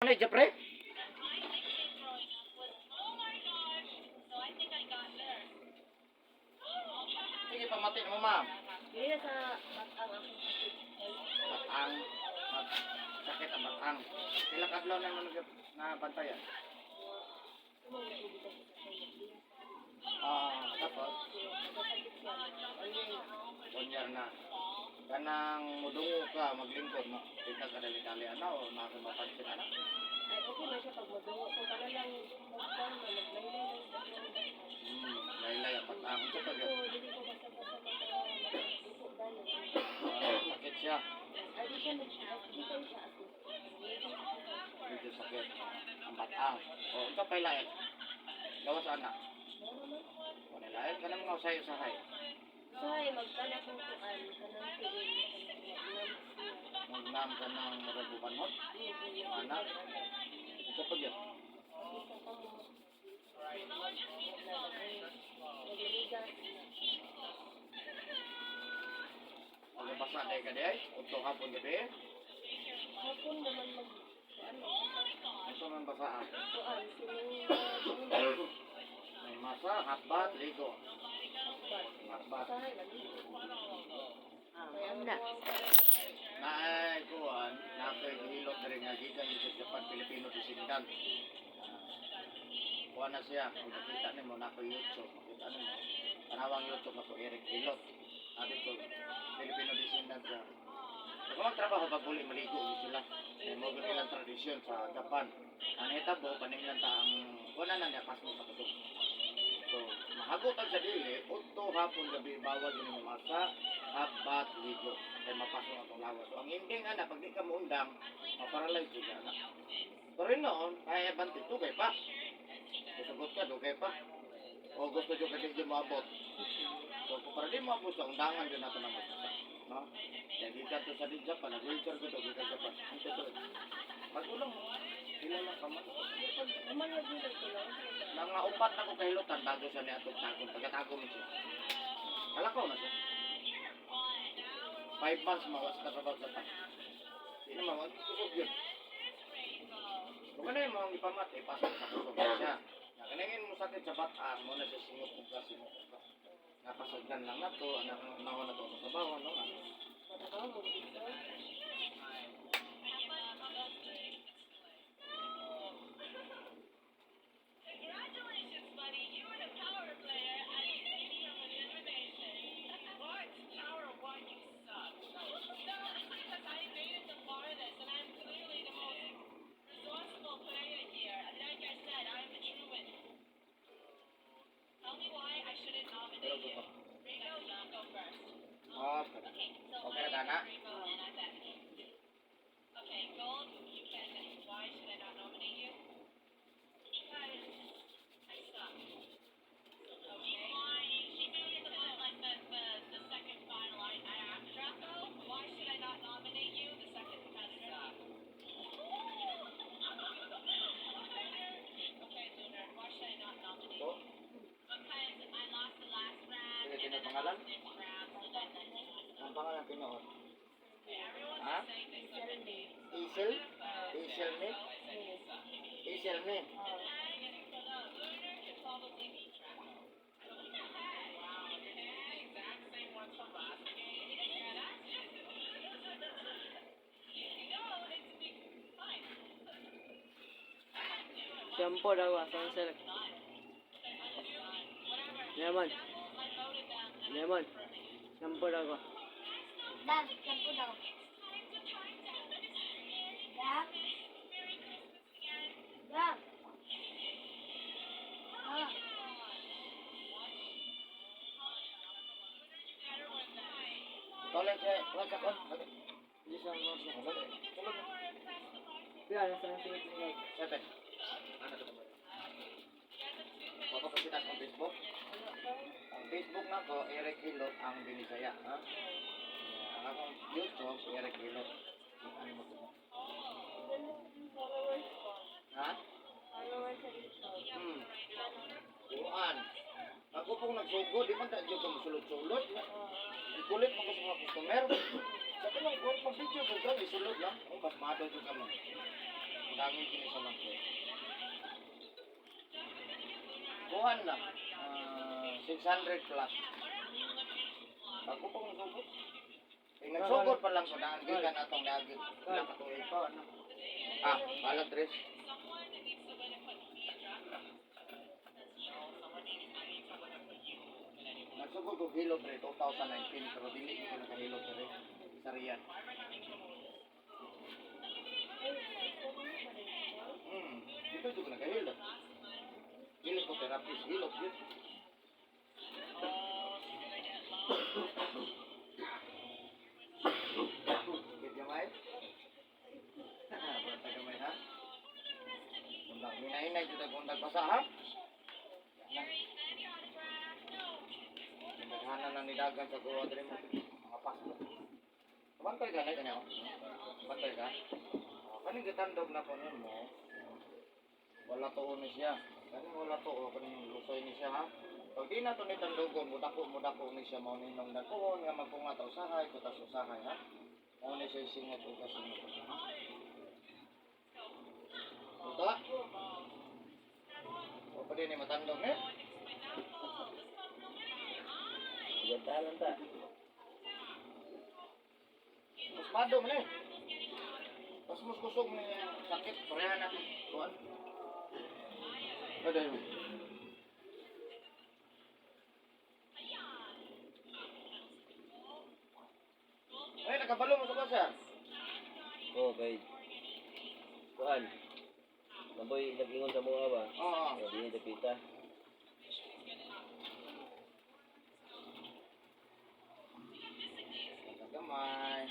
Ano yung pre? Sige, pamatin mo, ma'am. Hindi sa batang ako sakit. Batang. Sakit ang batang. Ilang adlaw na naman nabantayan? Tapos? 1 year na. Kanang mudungo ka, maglingkod mo. Hindi ka kadali-dali ano o mapansin ano? Ay, okay na siya pag madungo ko. Para lang magpang na maglaylay lang. Laylay ang batang. Ito pa yun. Oo, hindi ko basta-basta magdugo dahil. Sakit siya. Ay, di siya ako. Medyo sakit. Ang batang. O, ito pa lain. Gawas anak. Wala lain ka naman usahay-usahay. Say, magkana kong kuan, kanang tiin, Magnam ka ng marabuban mo? Anak? Ito pa yun. Magbasa dahil ka dahil? Ito hapon gabi? Hapon naman Ito man basaan. kuan, May masa, hatbat, ligo. Hatbat. sahay lagi. Anda. Naay kuan, nakoy gihilot na rin nga gikan sa Japan, Pilipino descendant. Kuha na siya, kung nakita nimo nakoy YouTube, makita nimo. Tanawang YouTube ako Eric Hilot. Sabi ko, Filipino descendant siya. Kung ang trabaho pag uli maligo sila. May mga ilang tradisyon sa Japan. Ang etabo, paninglan ta ang kuna na niya pasmo sa kutub. So, mahagutan sa dili, udto hapon gabi bawal yun yung masa, habat, ligo. Kaya mapasok atong lawas. So, ang ending anak, pag di ka muundang, maparalyze yun anak. Pero rin noon, kaya bante, dugay pa. Kasagot ka, dugay pa. O gusto nyo ka din maabot. So, kung para di maabot sa undangan din natin ang magbasa. No? Kaya di ka to sa di Japan, nag-wheelchair ko to, di ka Japan. Ito to. Mag-ulang mo. Kilala ka man. Naman lagi lang ko lang. Mga upat na ko kahilutan bago siya niya itong tagong. Pagkatagong mo siya. Kalakaw na siya. 5 months mawas na trabaho sa Japan. Hindi naman, mag-kusog yun. Kung ano yung mga ipamat, pasok sa kusog siya. Kaningin mo sakit sa bataan mo na siya singot kung kasi mo. Napasagdan lang na to, anak ng nawa na to sa trabaho, no? Matabaw mo dito. Okay na na? Sige, sino pangalan? Ang pangalan pinoon? Ha? Isel? Isel me? Isel me? Shampoo daw sunsilk. Lemon. Lemon. Shampoo daw ko. Dad, shampoo daw. Dad. Dad. Toilet eh, wala ka. Hindi siya mo. Tulog. Kaya nasa sunsilk niya. 7. Ano to? Papakita sa Facebook. Ang Facebook na ko, Eric Hilot ang Binisaya. Ha? Ang akong YouTube, Eric Hilot. Ano mo to? Ha? Kuan. Ako pong nagsugod, di man tayo kung sulod-sulod. Ikulit mo ko sa mga customer. Sabi lang, kung mag-video ko dyan, isulod lang. Mas madol ko ka mo. Kadangin kini sa lang po. Buwan lang. 600 plus. Ako pong nagsugod. Nagsugod pa lang ko na ang gikan atong dagit. Ilang katuig pa, ano? Balag tres. Nagsugod ko hilo pre 2019 pero dili ko nakahilo pre sa Riyadh. Dito juga nakahilo. Hilo ko therapist, hilo yun. Get gamay? Bata gamay ha? Kundak minay-inay kita kundak basa ha? Naghanan ng nidagan sa kuwa dali mo. Mga pasok. Bantay ka na kanya. Bantay ka. Kaning gitandog na ko mo. Wala to ni siya. Kaning wala to o kaning lusoy ni siya ha. Pag di na to ni tandogon, mudako ni siya mao ninong dako nga magpunga ta usahay, kutas usahay ha. Mao ni siya singat o kasingot ha. Uta. O pwede ni matandog eh. Gantalan ta. Mas mado man eh. Mas kusog ni sakit pareha na tuan. Ada yun. Ay, nakabalo mo sa basa. Okay. Kuan. Naboy nag-ingon sa mga ba? Oo. Hindi dapita. Gamay.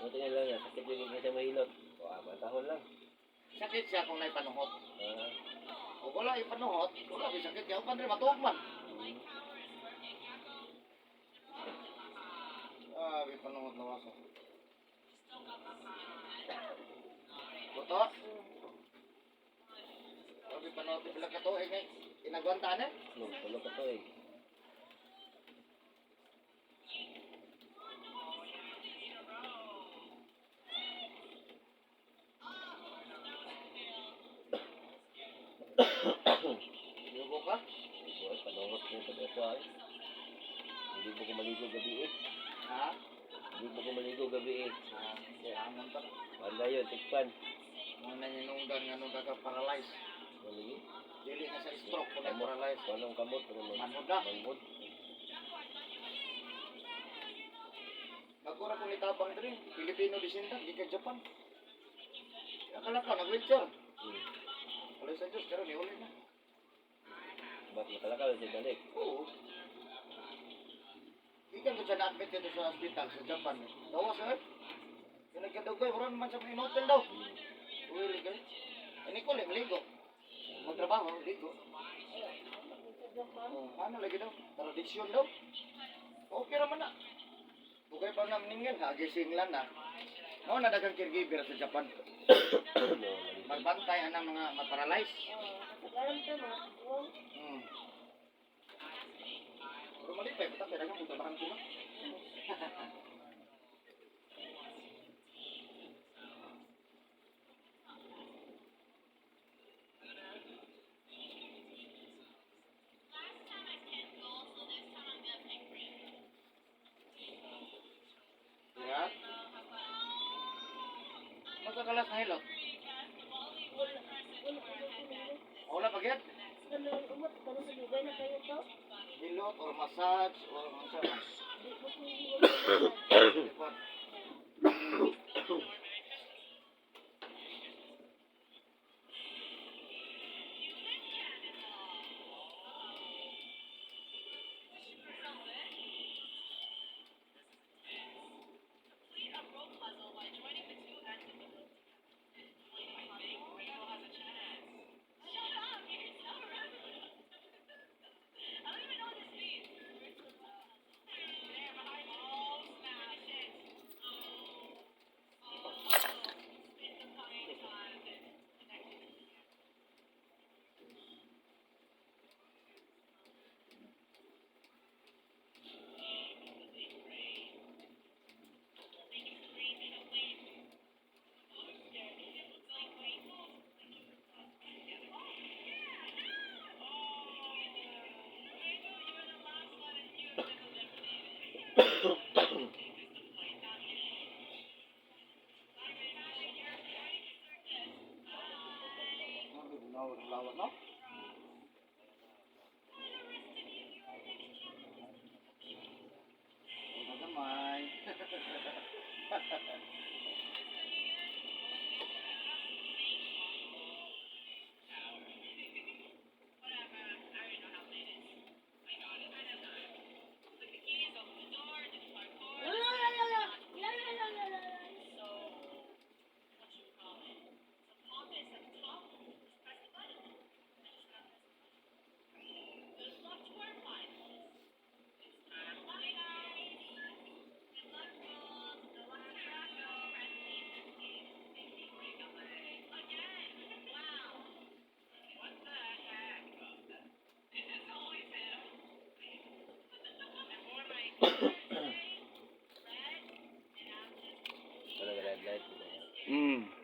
Ito nga lang yan. Sakit yung isa mahilot. O, tahon lang. Sakit siya kung naipanuhot. Ah. O wala ipanuhot, wala may sakit siya. O pandre matugman. May panuhot na waso. Buto? May panuhot na bilang kato. Inagwantaan eh. Wala ka to eh. Yugo ka? Boy, panungot ko sa desa eh. Hindi mo ko maligo gabi eh. Ha? Hindi mo ko maligo gabi eh. Kailangan pa. Wala yun, tikpan. Muna niya nunggan nga nung kaka-paralyze. Maligi. Dili na sa stroke ko na-paralyze. Anong kamot? Manhod na. Manhod. Nagkura ko ni Tabang rin. Filipino descendant, di ka Japan. Akala ka, nag-wheelchair. Wala sa Diyos, pero niuli na. Ba't nakalakal siya balik? Oo. Ikan ko siya na-admit dito sa hospital sa Japan. Dawa sir. Yung nagkadugay, wala naman siya in hotel daw. Uwili ka. Ini ko, maligo. Magtrabaho, ligo. Ano lagi daw? Tradisyon daw. Okay naman na. Bukay pa naman ningin, hagising lang na. Mo na dagang caregiver sa Japan. Magbantay ang mga ma-paralyze. Pero malipay, tapi dagang kung trabahan ko na. Ya. Masa kelas na hilot? Wala pa gyud? Hilot or massage or massage. Oh, lawak, no? Una gamay. Wala red light. Hmm.